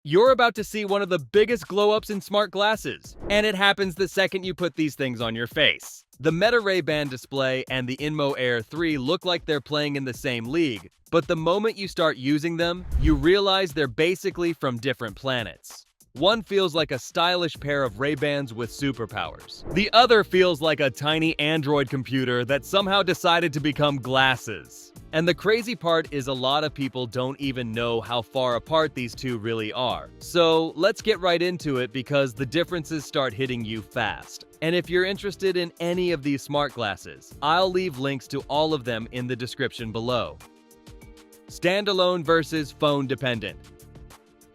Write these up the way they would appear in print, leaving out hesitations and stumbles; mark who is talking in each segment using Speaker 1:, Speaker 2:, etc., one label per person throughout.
Speaker 1: You're about to see one of the biggest glow-ups in smart glasses, and it happens the second you put these things on your face. The Meta Ray-Ban display and the Inmo Air 3 look like they're playing in the same league, but the moment you start using them, you realize they're basically from different planets. One feels like a stylish pair of Ray-Bans with superpowers. The other feels like a tiny Android computer that somehow decided to become glasses. And the crazy part is a lot of people don't even know how far apart these two really are. So let's get right into it because the differences start hitting you fast. And if you're interested in any of these smart glasses, I'll leave links to all of them in the description below. Standalone versus phone dependent.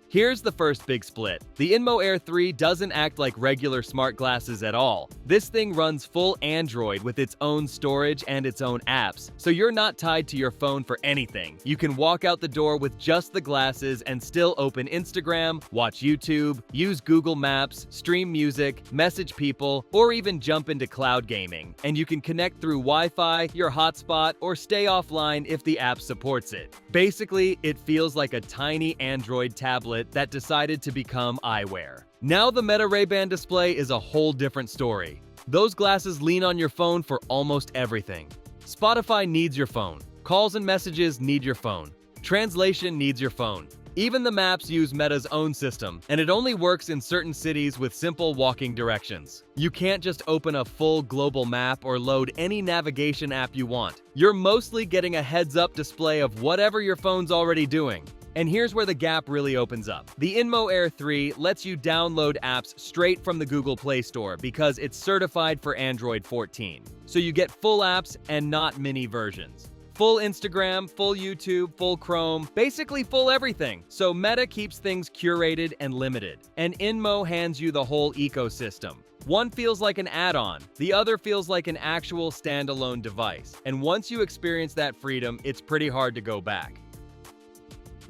Speaker 1: Here's the first big split. The Inmo Air 3 doesn't act like regular smart glasses at all. This thing runs full Android with its own storage and its own apps, so you're not tied to your phone for anything. You can walk out the door with just the glasses and still open Instagram, watch YouTube, use Google Maps, stream music, message people, or even jump into cloud gaming. And you can connect through Wi-Fi, your hotspot, or stay offline if the app supports it. Basically, it feels like a tiny Android tablet that decided to become eyewear. Now the Meta Ray-Ban display is a whole different story. Those glasses lean on your phone for almost everything. Spotify needs your phone. Calls and messages need your phone. Translation needs your phone. Even the maps use Meta's own system, and it only works in certain cities with simple walking directions. You can't just open a full global map or load any navigation app you want. You're mostly getting a heads-up display of whatever your phone's already doing. And here's where the gap really opens up. The Inmo Air 3 lets you download apps straight from the Google Play Store because it's certified for Android 14. So you get full apps and not mini versions. Full Instagram, full YouTube, full Chrome, basically full everything. So Meta keeps things curated and limited. And Inmo hands you the whole ecosystem. One feels like an add-on, the other feels like an actual standalone device. And once you experience that freedom, it's pretty hard to go back.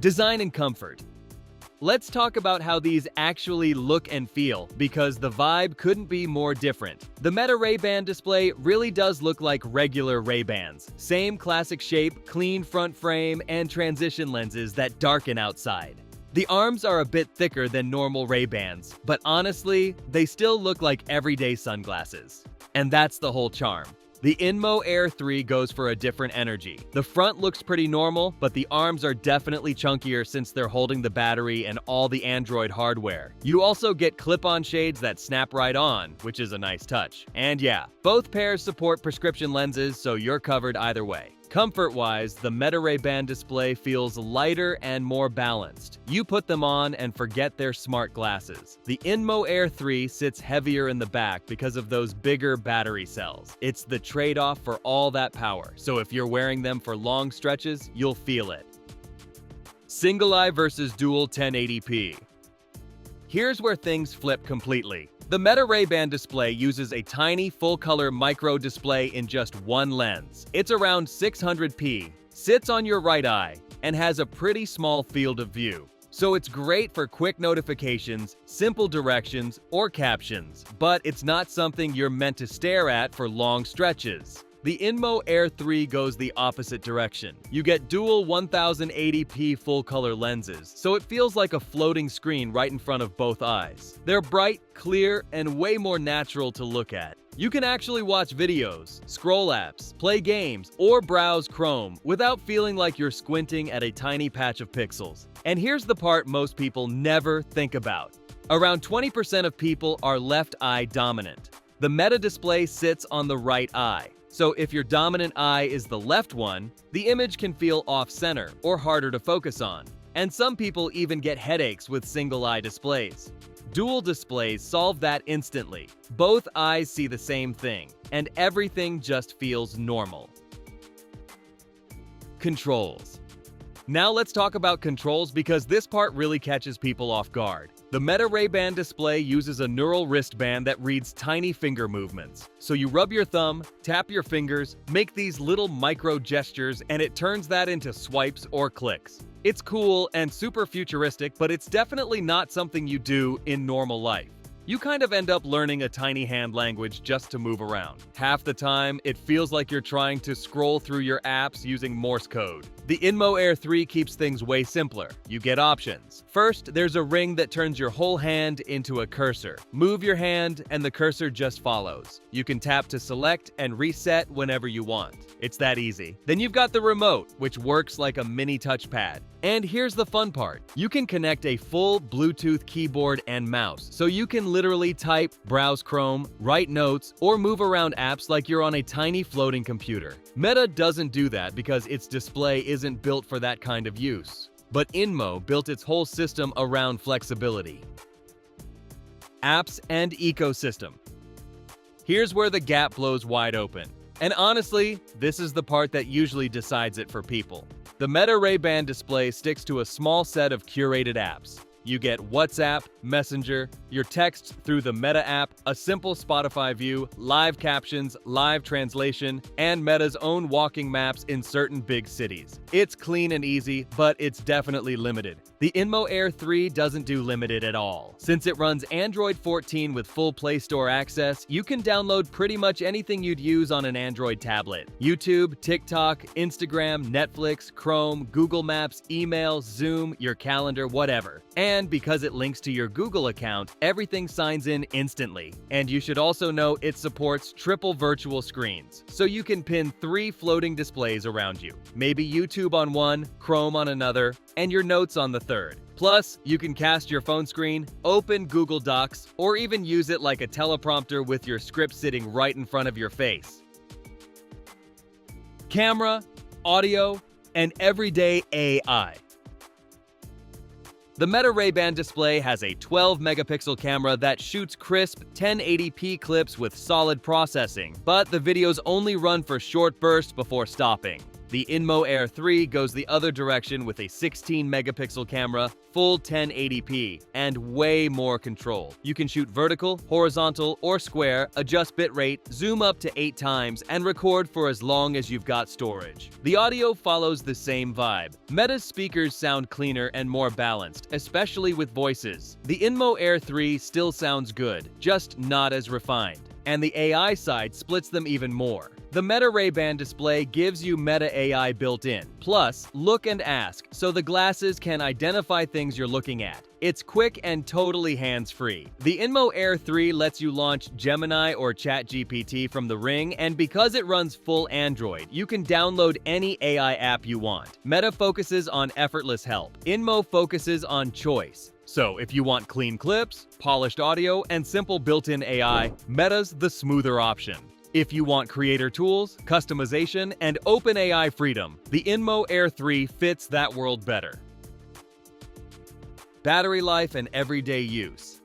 Speaker 1: Design and comfort. Let's talk about how these actually look and feel, because the vibe couldn't be more different. The Meta Ray-Ban display really does look like regular Ray-Bans. Same classic shape, clean front frame, and transition lenses that darken outside. The arms are a bit thicker than normal Ray-Bans, but honestly, they still look like everyday sunglasses. And that's the whole charm. The Inmo Air 3 goes for a different energy. The front looks pretty normal, but the arms are definitely chunkier since they're holding the battery and all the Android hardware. You also get clip-on shades that snap right on, which is a nice touch. And yeah, both pairs support prescription lenses, so you're covered either way. Comfort-wise, the Meta Ray-Ban display feels lighter and more balanced. You put them on and forget they're smart glasses. The Inmo Air 3 sits heavier in the back because of those bigger battery cells. It's the trade-off for all that power, so if you're wearing them for long stretches, you'll feel it. Single eye versus dual 1080p. Here's where things flip completely. The Meta Ray-Ban display uses a tiny full-color micro display in just one lens. It's around 600p, sits on your right eye, and has a pretty small field of view. So it's great for quick notifications, simple directions, or captions, but it's not something you're meant to stare at for long stretches. The Inmo Air 3 goes the opposite direction. You get dual 1080p full-color lenses, so it feels like a floating screen right in front of both eyes. They're bright, clear, and way more natural to look at. You can actually watch videos, scroll apps, play games, or browse Chrome without feeling like you're squinting at a tiny patch of pixels. And here's the part most people never think about. Around 20% of people are left eye dominant. The Meta display sits on the right eye. So if your dominant eye is the left one, the image can feel off-center or harder to focus on. And some people even get headaches with single-eye displays. Dual displays solve that instantly. Both eyes see the same thing, and everything just feels normal. Controls. Now let's talk about controls because this part really catches people off guard. The Meta Ray-Ban display uses a neural wristband that reads tiny finger movements. So you rub your thumb, tap your fingers, make these little micro gestures, and it turns that into swipes or clicks. It's cool and super futuristic, but it's definitely not something you do in normal life. You kind of end up learning a tiny hand language just to move around. Half the time, it feels like you're trying to scroll through your apps using Morse code. The Inmo Air 3 keeps things way simpler. You get options. First, there's a ring that turns your whole hand into a cursor. Move your hand and the cursor just follows. You can tap to select and reset whenever you want. It's that easy. Then you've got the remote, which works like a mini touchpad. And here's the fun part. You can connect a full Bluetooth keyboard and mouse, so you can literally type, browse Chrome, write notes, or move around apps like you're on a tiny floating computer. Meta doesn't do that because its display isn't built for that kind of use. But Inmo built its whole system around flexibility. Apps and ecosystem. Here's where the gap blows wide open. And honestly, this is the part that usually decides it for people. The Meta Ray-Ban display sticks to a small set of curated apps. You get WhatsApp, Messenger, your texts through the Meta app, a simple Spotify view, live captions, live translation, and Meta's own walking maps in certain big cities. It's clean and easy, but it's definitely limited. The Inmo Air 3 doesn't do limited at all. Since it runs Android 14 with full Play Store access, you can download pretty much anything you'd use on an Android tablet. YouTube, TikTok, Instagram, Netflix, Chrome, Google Maps, email, Zoom, your calendar, whatever. And because it links to your Google account, everything signs in instantly. And you should also know it supports triple virtual screens, so you can pin 3 floating displays around you. Maybe YouTube on one, Chrome on another, and your notes on the third. Plus, you can cast your phone screen, open Google Docs, or even use it like a teleprompter with your script sitting right in front of your face. Camera, audio, and everyday AI. The Meta Ray-Ban display has a 12-megapixel camera that shoots crisp 1080p clips with solid processing, but the videos only run for short bursts before stopping. The Inmo Air 3 goes the other direction with a 16-megapixel camera, full 1080p, and way more control. You can shoot vertical, horizontal, or square, adjust bitrate, zoom up to 8 times, and record for as long as you've got storage. The audio follows the same vibe. Meta's speakers sound cleaner and more balanced, especially with voices. The Inmo Air 3 still sounds good, just not as refined. And the AI side splits them even more. The Meta Ray-Ban display gives you Meta AI built in, plus Look and Ask, so the glasses can identify things you're looking at. It's quick and totally hands-free. The Inmo Air 3 lets you launch Gemini or ChatGPT from the Ring, and because it runs full Android, you can download any AI app you want. Meta focuses on effortless help. Inmo focuses on choice. So if you want clean clips, polished audio, and simple built-in AI, Meta's the smoother option. If you want creator tools, customization, and open AI freedom, the Inmo Air 3 fits that world better. Battery life and everyday use.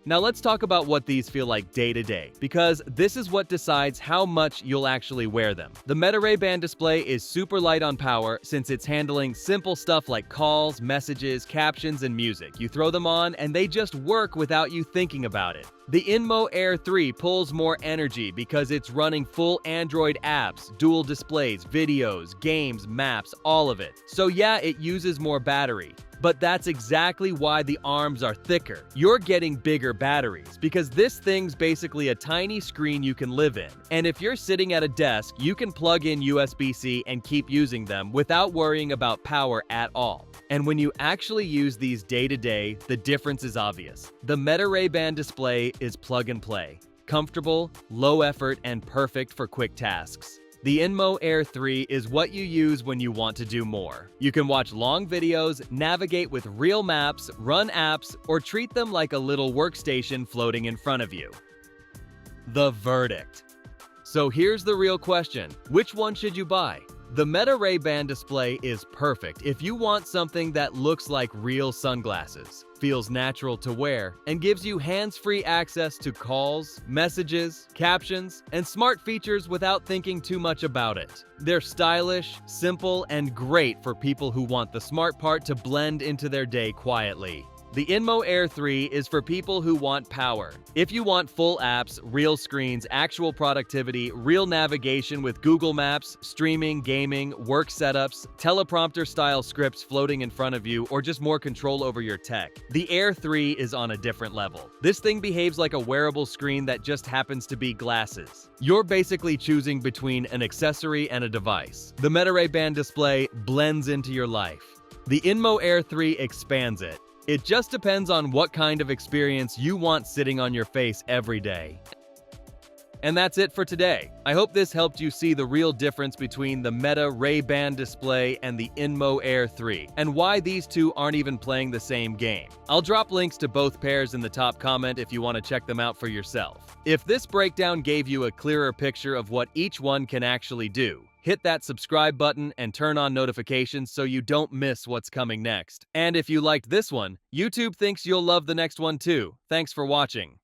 Speaker 1: Now let's talk about what these feel like day to day, because this is what decides how much you'll actually wear them. The Meta Ray-Ban display is super light on power since it's handling simple stuff like calls, messages, captions, and music. You throw them on and they just work without you thinking about it. The Inmo Air 3 pulls more energy because it's running full Android apps, dual displays, videos, games, maps, all of it. So yeah, it uses more battery. But that's exactly why the arms are thicker. You're getting bigger batteries because this thing's basically a tiny screen you can live in. And if you're sitting at a desk, you can plug in USB-C and keep using them without worrying about power at all. And when you actually use these day to day, the difference is obvious. The Meta Ray-Ban display is plug and play. Comfortable, low effort, and perfect for quick tasks. The Inmo Air 3 is what you use when you want to do more. You can watch long videos, navigate with real maps, run apps, or treat them like a little workstation floating in front of you. The verdict. So here's the real question. Which one should you buy? The Meta Ray-Ban display is perfect if you want something that looks like real sunglasses, feels natural to wear, and gives you hands-free access to calls, messages, captions, and smart features without thinking too much about it. They're stylish, simple, and great for people who want the smart part to blend into their day quietly. The Inmo Air 3 is for people who want power. If you want full apps, real screens, actual productivity, real navigation with Google Maps, streaming, gaming, work setups, teleprompter-style scripts floating in front of you, or just more control over your tech, the Air 3 is on a different level. This thing behaves like a wearable screen that just happens to be glasses. You're basically choosing between an accessory and a device. The Meta Ray-Ban display blends into your life. The Inmo Air 3 expands it. It just depends on what kind of experience you want sitting on your face every day. And that's it for today. I hope this helped you see the real difference between the Meta Ray-Ban display and the Inmo Air 3, and why these two aren't even playing the same game. I'll drop links to both pairs in the top comment if you want to check them out for yourself. If this breakdown gave you a clearer picture of what each one can actually do, hit that subscribe button and turn on notifications so you don't miss what's coming next. And if you liked this one, YouTube thinks you'll love the next one too. Thanks for watching.